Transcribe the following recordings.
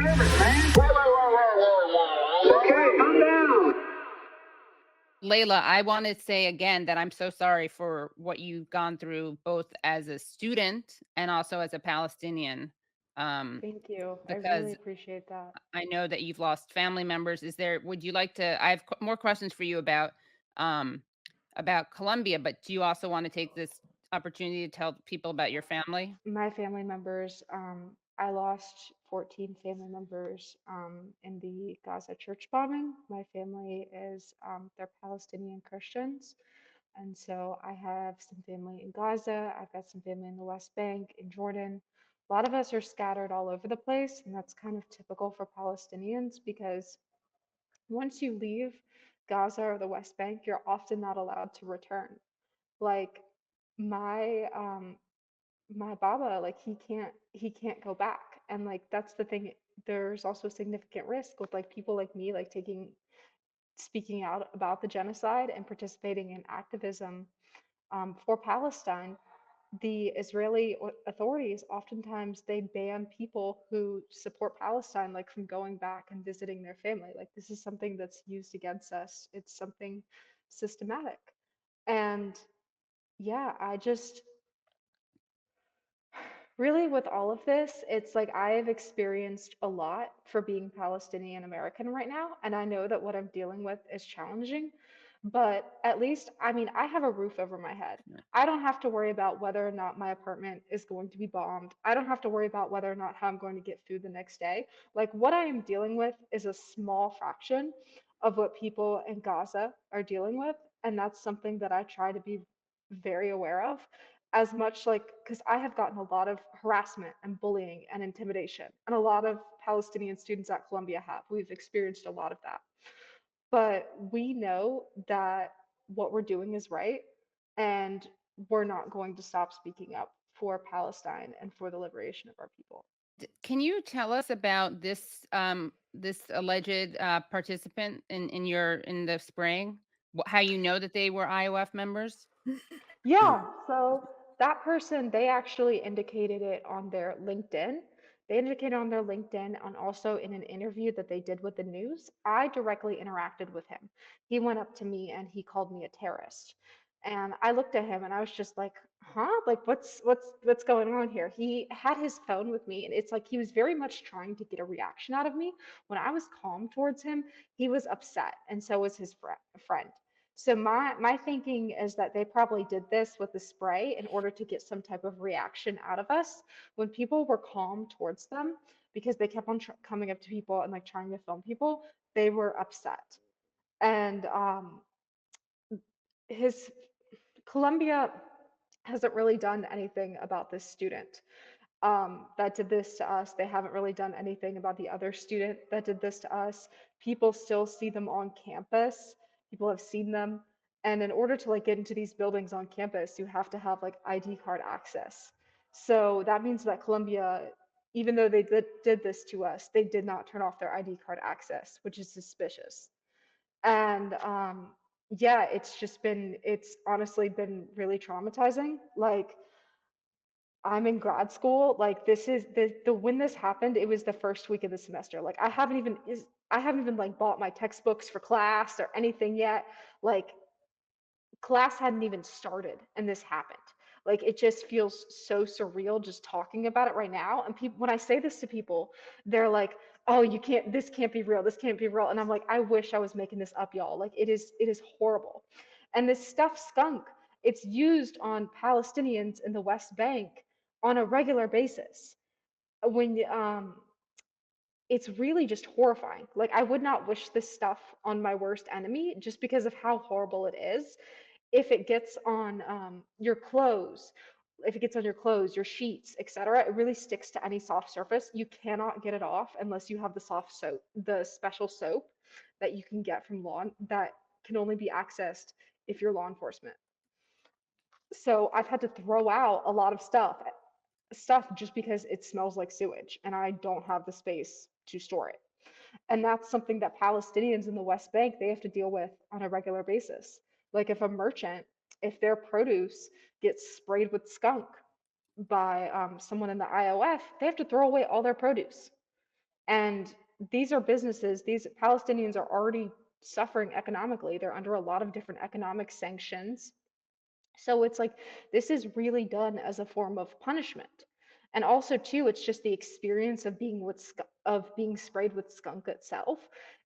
Okay, calm down. Layla, I want to say again that I'm so sorry for what you've gone through, both as a student and also as a Palestinian, um, Thank you. I really because appreciate that. I know that you've lost family members. Would you like to, I have more questions for you um, about Colombia, but do you also want to take this opportunity to tell people about your family? My family members, I lost 14 family members in the Gaza church bombing. My family is, they're Palestinian Christians. And so I have some family in Gaza. I've got some family in the West Bank, in Jordan. A lot of us are scattered all over the place. And that's kind of typical for Palestinians because once you leave Gaza or the West Bank, you're often not allowed to return. Like my my baba, like he can't go back. And like that's the thing. There's also significant risk with like people like me, like speaking out about the genocide and participating in activism for Palestine. The Israeli authorities oftentimes they ban people who support Palestine like from going back and visiting their family. Like this is something that's used against us. It's something systematic. And yeah, I just really with all of this, it's like I have experienced a lot for being Palestinian American right now, and I know that what I'm dealing with is challenging, but at least, I mean, I have a roof over my head. I don't have to worry about whether or not my apartment is going to be bombed. I don't have to worry about whether or not how I'm going to get food the next day. Like what I am dealing with is a small fraction of what people in Gaza are dealing with, and that's something that I try to be very aware of as much like because I have gotten a lot of harassment and bullying and intimidation, and a lot of Palestinian students at Columbia have. We've experienced a lot of that. But we know that what we're doing is right, and we're not going to stop speaking up for Palestine and for the liberation of our people. Can you tell us about this alleged participant in the spraying? How you know that they were IOF members? Yeah, so that person, they actually indicated it on their LinkedIn. They indicated on their LinkedIn and also in an interview that they did with the news. I directly interacted with him. He went up to me and he called me a terrorist. And I looked at him and I was just like, huh? Like what's going on here? He had his phone with me and it's like he was very much trying to get a reaction out of me. When I was calm towards him, he was upset and so was his friend. So my thinking is that they probably did this with the spray in order to get some type of reaction out of us when people were calm towards them because they kept on coming up to people and like trying to film people. They were upset, and his Columbia hasn't really done anything about this student that did this to us. They haven't really done anything about the other student that did this to us. People still see them on campus. People have seen them. And in order to like get into these buildings on campus, you have to have like ID card access. So that means that Columbia, even though they did this to us, they did not turn off their ID card access, which is suspicious. And yeah, it's honestly been really traumatizing. Like I'm in grad school. Like this is the when this happened, it was the first week of the semester. Like I haven't even like bought my textbooks for class or anything yet. Like class hadn't even started and this happened. Like it just feels so surreal just talking about it right now. And people when I say this to people, they're like, "Oh, you can't this can't be real. This can't be real." And I'm like, "I wish I was making this up, y'all. Like it is horrible." And this stuff skunk, it's used on Palestinians in the West Bank on a regular basis. When it's really just horrifying. Like I would not wish this stuff on my worst enemy just because of how horrible it is. If it gets on your clothes, if it gets on your clothes, your sheets, etc., it really sticks to any soft surface. You cannot get it off unless you have the soft soap, the special soap that you can get from law that can only be accessed if you're law enforcement. So I've had to throw out a lot of stuff just because it smells like sewage and I don't have the space to store it. And that's something that Palestinians in the West Bank they have to deal with on a regular basis. Like if a merchant, if their produce gets sprayed with skunk by someone in the IOF, they have to throw away all their produce. And these are businesses, these Palestinians are already suffering economically. They're under a lot of different economic sanctions. So it's like this is really done as a form of punishment. And also too, it's just the experience of being of being sprayed with skunk itself.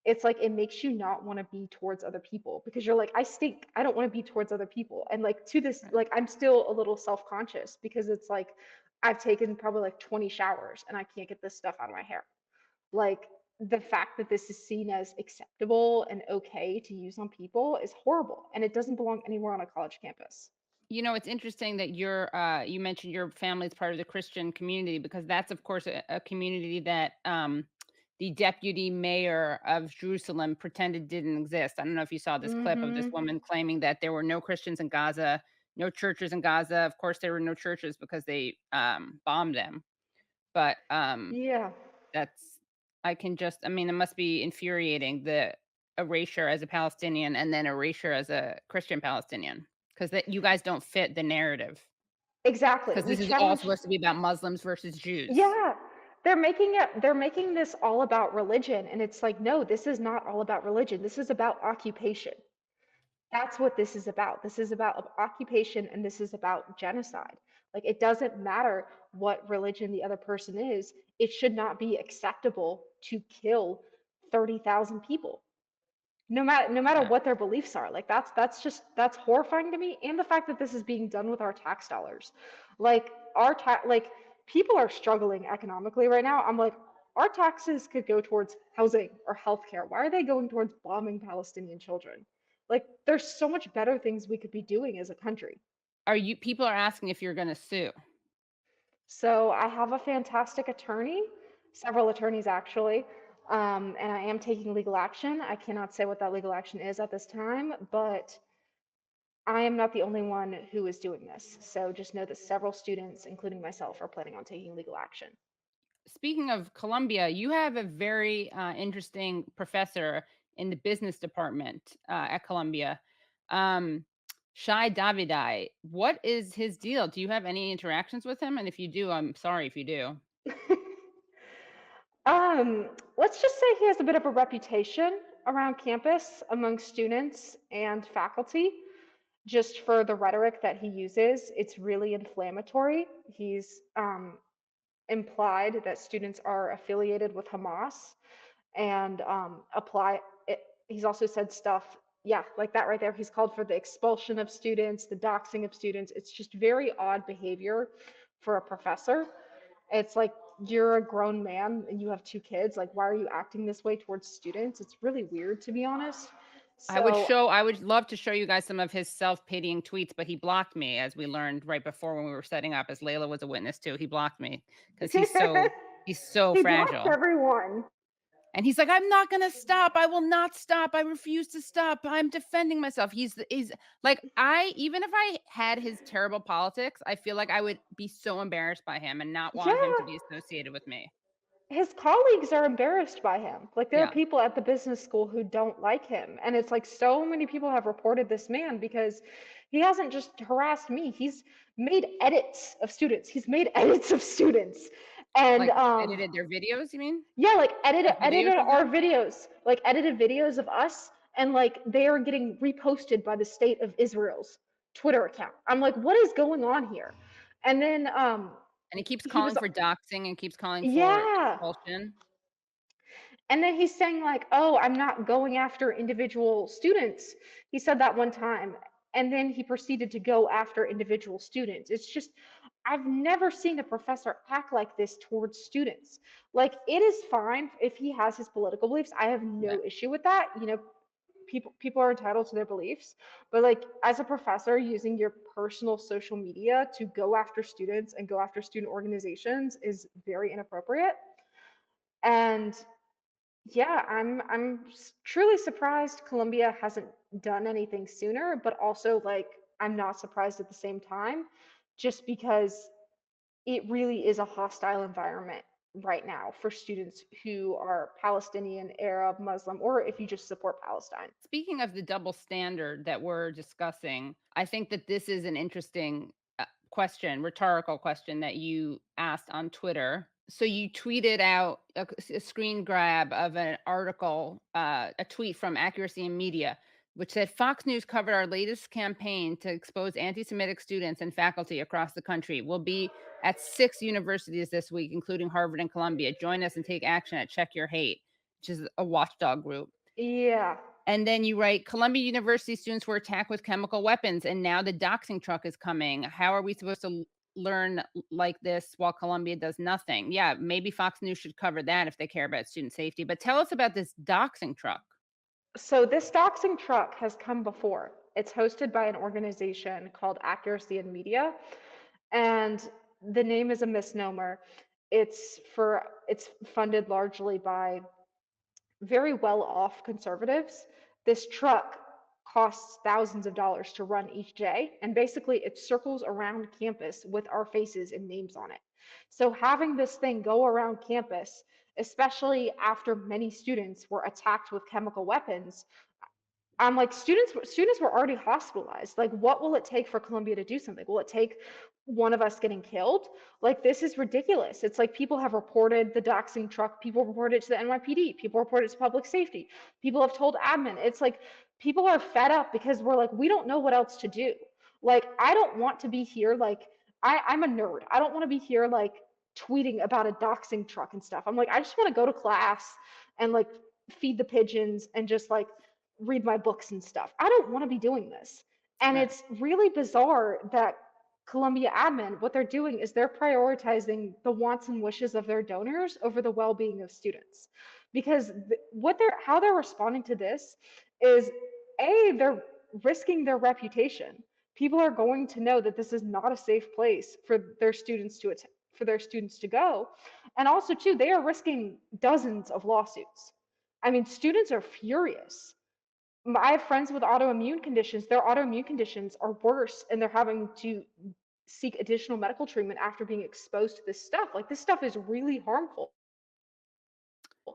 It's like it makes you not want to be towards other people because you're like, I stink. I don't want to be towards other people. And like to this, Right. like I'm still a little self-conscious because it's like I've taken probably like 20 showers and I can't get this stuff out of my hair. Like the fact that this is seen as acceptable and okay to use on people is horrible and it doesn't belong anywhere on a college campus. It's interesting that you mentioned your family is part of the Christian community because that's of course a community that the deputy mayor of Jerusalem pretended didn't exist. I don't know if you saw this clip of this Mm-hmm. woman claiming that there were no Christians in Gaza, no churches in Gaza. Of course, there were no churches because they bombed them. But Yeah. that's I mean, it must be infuriating the erasure as a Palestinian and then erasure as a Christian Palestinian because that you guys don't fit the narrative. Exactly. Because We this is all challenge, supposed to be about Muslims versus Jews. yeah, they're making this all about religion. And it's like, no, this is not all about religion. This is about occupation. That's what this is about. This is about occupation and this is about genocide. Like, it doesn't matter what religion the other person is, it should not be acceptable to kill 30,000 people. No matter Yeah. what their beliefs are. Like that's horrifying to me, and the fact that this is being done with our tax dollars. Like like people are struggling economically right now. I'm like, our taxes could go towards housing or healthcare. Why are they going towards bombing Palestinian children? Like there's so much better things we could be doing as a country. People are asking if you're gonna sue. So I have a fantastic attorney, several attorneys actually, and I am taking legal action. I cannot say what that legal action is at this time, but I am not the only one who is doing this. So just know that several students, including myself, are planning on taking legal action. Speaking of Columbia, you have a very, interesting professor in the business department, at Columbia, um, Shai Davidai. What is his deal? Do you have any interactions with him? And if you do, I'm sorry if you do. Let's just say he has a bit of a reputation around campus among students and faculty just for the rhetoric that he uses. It's really inflammatory. He's implied that students are affiliated with Hamas and apply it. He's also said stuff, yeah, like that right there. He's called for the expulsion of students, the doxing of students. It's just very odd behavior for a professor. It's like you're a grown man and you have two kids. Like, why are you acting this way towards students? It's really weird, to be honest. So, I would love to show you guys some of his self-pitying tweets, but he blocked me, as we learned right before when we were setting up, as Layla was a witness too. He blocked me because he's so he blocks fragile. everyone. And he's like, "I'm not gonna stop. I will not stop. I refuse to stop. I'm defending myself." He's like, even if I had his terrible politics, I feel like I would be so embarrassed by him and not want him to Yeah, be associated with me. his colleagues are embarrassed by him. Like there are Yeah. people at the business school who don't like him. And it's like so many people have reported this man because he hasn't just harassed me. He's made edits of students. He's made edits of students. And Like, edited their videos, you mean? yeah, like Like, edited videos of our them? videos, like edited videos of us and like they are getting reposted by the state of Israel's Twitter account. I'm like, what is going on here? And then And he keeps he was calling for doxing and keeps calling for yeah. expulsion. And then he's saying, like, oh, I'm not going after individual students. He said that one time. And then he proceeded to go after individual students. It's just, I've never seen a professor act like this towards students. Like, it is fine if he has his political beliefs. I have Yeah. no issue with that. People are entitled to their beliefs. But like, as a professor, using your personal social media to go after students and go after student organizations is very inappropriate. And yeah, I'm truly surprised Colombia hasn't done anything sooner, but also like I'm not surprised at the same time, just because it really is a hostile environment right now for students who are Palestinian, Arab, Muslim, or if you just support Palestine. Speaking of the double standard that we're discussing, I think that this is an interesting, question, rhetorical question that you asked on Twitter. So you tweeted out a screen grab of an article, a tweet from Accuracy in Media, which said Fox News covered our latest campaign to expose anti-Semitic students and faculty across the country. We'll be at 6 universities this week, including Harvard and Columbia. Join us and take action at Check Your Hate, which is a watchdog group. Yeah. And then you write, Columbia University students were attacked with chemical weapons, and now the doxing truck is coming. How are we supposed to learn like this while Columbia does nothing? Yeah, maybe Fox News should cover that if they care about student safety. But tell us about this doxing truck. So this doxing truck has come before. It's hosted by an organization called Accuracy in Media, and the name is a misnomer. It's funded largely by very well off conservatives. This truck costs thousands of dollars to run each day, and basically it circles around campus with our faces and names on it. So having this thing go around campus, especially after many students were attacked with chemical weapons, I'm like, students were already hospitalized. Like, what will it take for Columbia to do something? Will it take one of us getting killed? Like, this is ridiculous. It's like people have reported the doxing truck, people reported it to the NYPD, people reported it to public safety, people have told admin. It's like people are fed up because we're like, we don't know what else to do. Like, I don't want to be here. Like, I'm a nerd. I don't want to be here like tweeting about a doxing truck and stuff. I'm like, I just want to go to class and like feed the pigeons and just like read my books and stuff. I don't want to be doing this. And Right. it's really bizarre that Columbia admin, what they're doing is they're prioritizing the wants and wishes of their donors over the well-being of students. Because how they're responding to this is they're risking their reputation. People are going to know that this is not a safe place for their students to go. And also too, they are risking dozens of lawsuits. I mean, students are furious. I have friends with autoimmune conditions. Their autoimmune conditions are worse, and they're having to seek additional medical treatment after being exposed to this stuff. Like, this stuff is really harmful.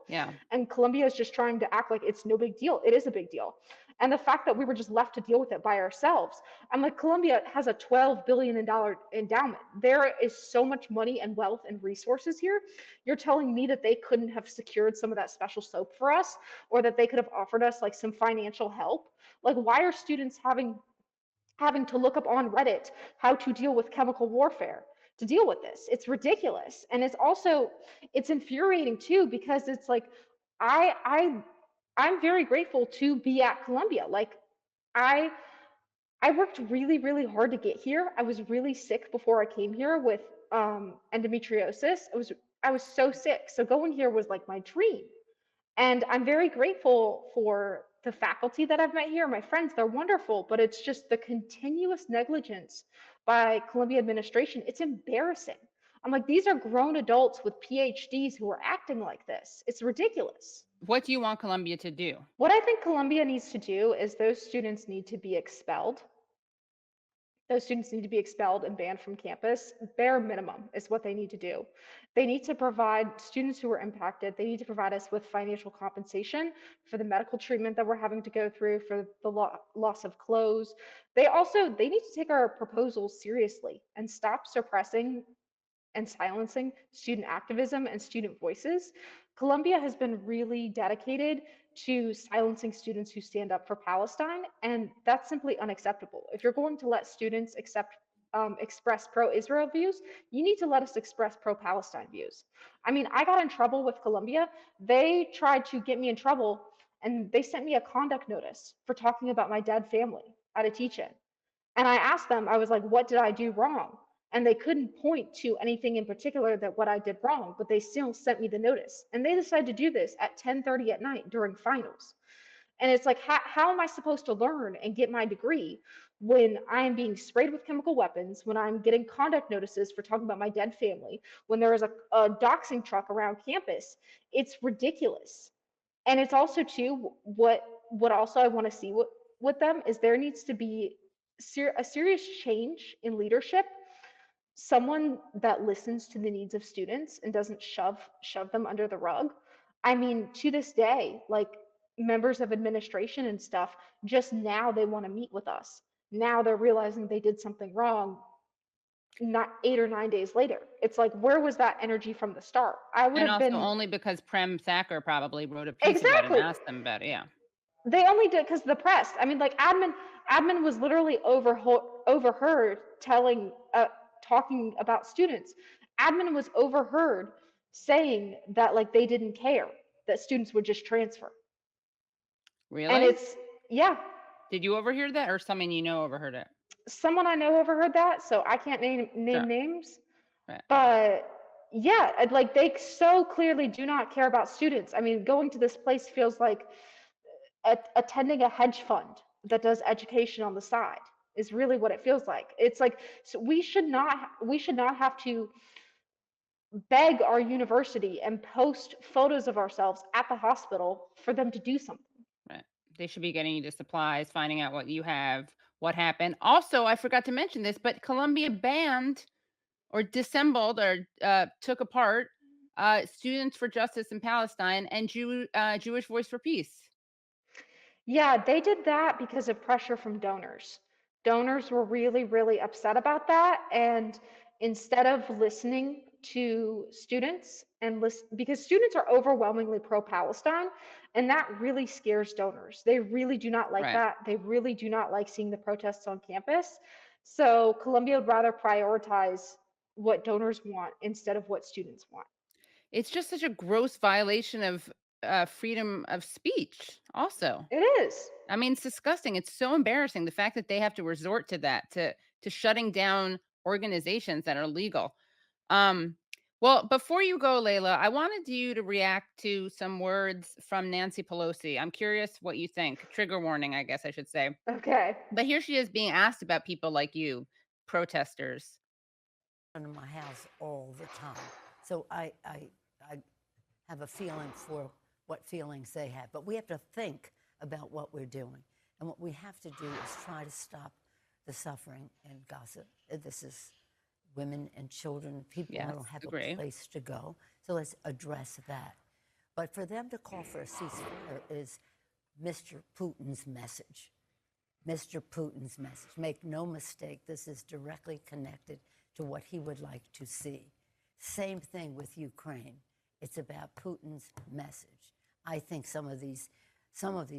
Yeah. And Columbia is just trying to act like it's no big deal. It is a big deal. And the fact that we were just left to deal with it by ourselves. I'm like, Columbia has a $12 billion endowment. There is so much money and wealth and resources here. You're telling me that they couldn't have secured some of that special soap for us, or that they could have offered us like some financial help? Like, why are students having to look up on Reddit how to deal with chemical warfare to deal with this? It's ridiculous. And it's infuriating too, because it's like I I I'm very grateful to be at Columbia. Like, I I worked really, really hard to get here. I was really sick before I came here with endometriosis. I was so sick. So going here was like my dream. And I'm very grateful for the faculty that I've met here, my friends, they're wonderful, but it's just the continuous negligence by Columbia administration. It's embarrassing. I'm like, these are grown adults with PhDs who are acting like this. It's ridiculous. What do you want Columbia to do? What I think Columbia needs to do is those students need to be expelled. Those students need to be expelled and banned from campus. Bare minimum is what they need to do. They need to provide students who are impacted, they need to provide us with financial compensation for the medical treatment that we're having to go through, for the loss of clothes. They need to take our proposals seriously and stop suppressing and silencing student activism and student voices. Columbia has been really dedicated to silencing students who stand up for Palestine, and that's simply unacceptable. If you're going to let students express pro-Israel views, you need to let us express pro-Palestine views. I mean, I got in trouble with Columbia. They tried to get me in trouble, and they sent me a conduct notice for talking about my dead family at a teach-in. And I asked them, I was like, what did I do wrong? And they couldn't point to anything in particular that what I did wrong, but they still sent me the notice. And they decided to do this at 10:30 at night during finals. And it's like, how am I supposed to learn and get my degree when I am being sprayed with chemical weapons, when I'm getting conduct notices for talking about my dead family, when there is a doxing truck around campus? It's ridiculous. And it's also too, what also I want to see with them is there needs to be a serious change in leadership, someone that listens to the needs of students and doesn't shove them under the rug. I mean, to this day, like, members of administration and stuff, just now they want to meet with us. Now they're realizing they did something wrong. not 8 or 9 days later. It's like, where was that energy from the start? I would And have also been only because Prem Thacker probably wrote a piece about it and exactly. asked them about it. Yeah. They only did because the press. I mean, like admin was literally overheard talking about students. Admin was overheard saying that like they didn't care that students would just transfer. And Really? it's yeah, Did you overhear that, or someone you know overheard it? someone I know overheard that, so I can't name Sure. names. Right. But yeah, like they so clearly do not care about students. I mean, going to this place feels like attending a hedge fund that does education on the side is really what it feels like. It's like, so we should not have to beg our university and post photos of ourselves at the hospital for them to do something. Right. They should be getting you the supplies, finding out what you have, what happened. Also, I forgot to mention this, but Columbia banned or dissembled or took apart Students for Justice in Palestine and Jewish Voice for Peace. Yeah, they did that because of pressure from donors. Donors were really, really upset about that. And instead of listening to students and listen, because students are overwhelmingly pro Palestine, and that really scares donors. They really do not like Right. that. They really do not like seeing the protests on campus. So Columbia would rather prioritize what donors want instead of what students want. It's just such a gross violation of freedom of speech, also. It is. I mean, it's disgusting. It's so embarrassing the fact that they have to resort to that, to shutting down organizations that are legal. Um, well, before you go, Layla, I wanted you to react to some words from Nancy Pelosi. I'm curious what you think. Trigger warning, I guess I should say. Okay. But here she is being asked about people like you, protesters. In my house all the time. So I have a feeling for what feelings they have. But we have to think about what we're doing. And what we have to do is try to stop the suffering in Gaza. This is women and children, people Yes, who don't have agree. a place to go. So let's address that. But for them to call for a ceasefire is Mr. Putin's message. Mr. Putin's message. Make no mistake, this is directly connected to what he would like to see. Same thing with Ukraine. It's about Putin's message. I think some of these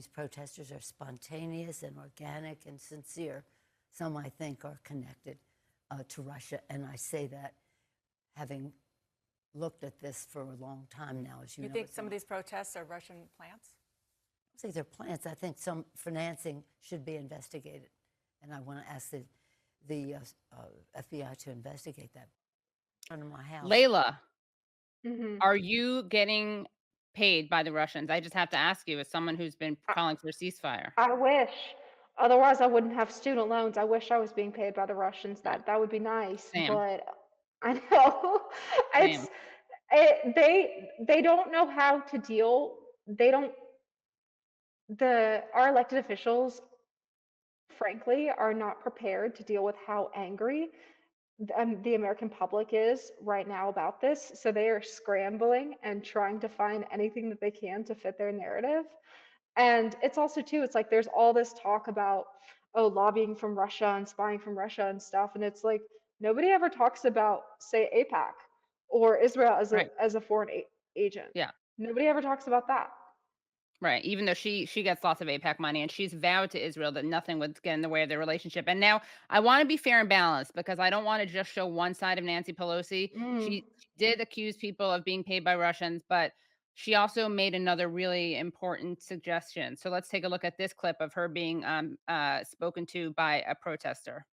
protesters are spontaneous and organic and sincere. Some, I think, are connected to Russia. And I say that having looked at this for a long time now, as you know. You think some of these protests are Russian plants? I think they're plants. I think some financing should be investigated. And I want to ask the FBI to investigate that. Under my house. Layla, Mhm. are you getting paid by the Russians? I just have to ask you, as someone who's been calling for a ceasefire. I wish. Otherwise, I wouldn't have student loans. I wish I was being paid by the Russians. Yeah. That would be nice. Same. But I know Same. they don't know how to deal. They don't. Our elected officials, frankly, are not prepared to deal with how angry the American public is right now about this. So they are scrambling and trying to find anything that they can to fit their narrative. And it's also too, it's like there's all this talk about, oh, lobbying from Russia and spying from Russia and stuff. And it's like nobody ever talks about, say, AIPAC or Israel as a Right. as a foreign agent. Yeah. Nobody ever talks about that. Right. Even though she gets lots of AIPAC money, and she's vowed to Israel that nothing would get in the way of their relationship. And now I want to be fair and balanced, because I don't want to just show one side of Nancy Pelosi. Mm. She did accuse people of being paid by Russians, but she also made another really important suggestion. So let's take a look at this clip of her being spoken to by a protester.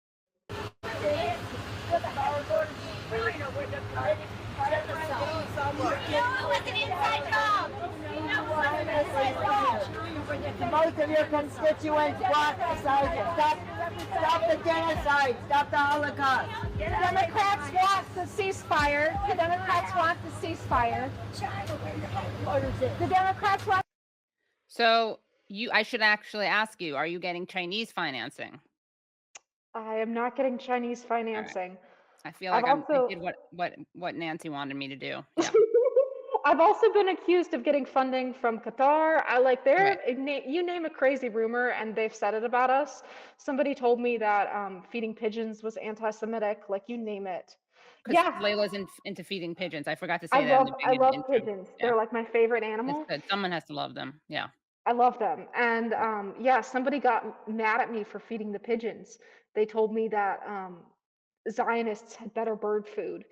Most of your constituents want stop the genocide, stop the Holocaust. The Democrats want the ceasefire. The Democrats want the ceasefire. The Democrats want. So I should actually ask you, are you getting Chinese financing? I am not getting Chinese financing. I feel like I also- did what Nancy wanted me to do. Yeah. I've also been accused of getting funding from Qatar. You name a crazy rumor and they've said it about us. Somebody told me that feeding pigeons was anti-Semitic, like you name it. Because Yeah, Layla's into feeding pigeons. I forgot to say that in the I love intro. pigeons. Yeah, They're like my favorite it's animal. good. Someone has to love them. Yeah. I love them. And yeah, somebody got mad at me for feeding the pigeons. They told me that Zionists had better bird food.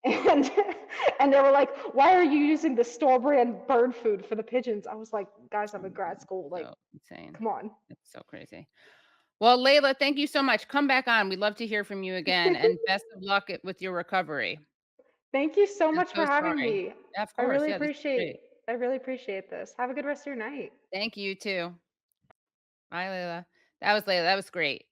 And and they were like, "Why are you using the store brand bird food for the pigeons?" I was like, "Guys, I'm in grad school. Like, So insane. come on." It's so crazy. Well, Layla, thank you so much. Come back on. We'd love to hear from you again, and best of luck with your recovery. Thank you so I'm much for so having sorry. me. Yeah, of I course. really Yeah, this is great. appreciate I really appreciate this. Have a good rest of your night. Thank you too. Bye, Layla. That was Layla. That was great.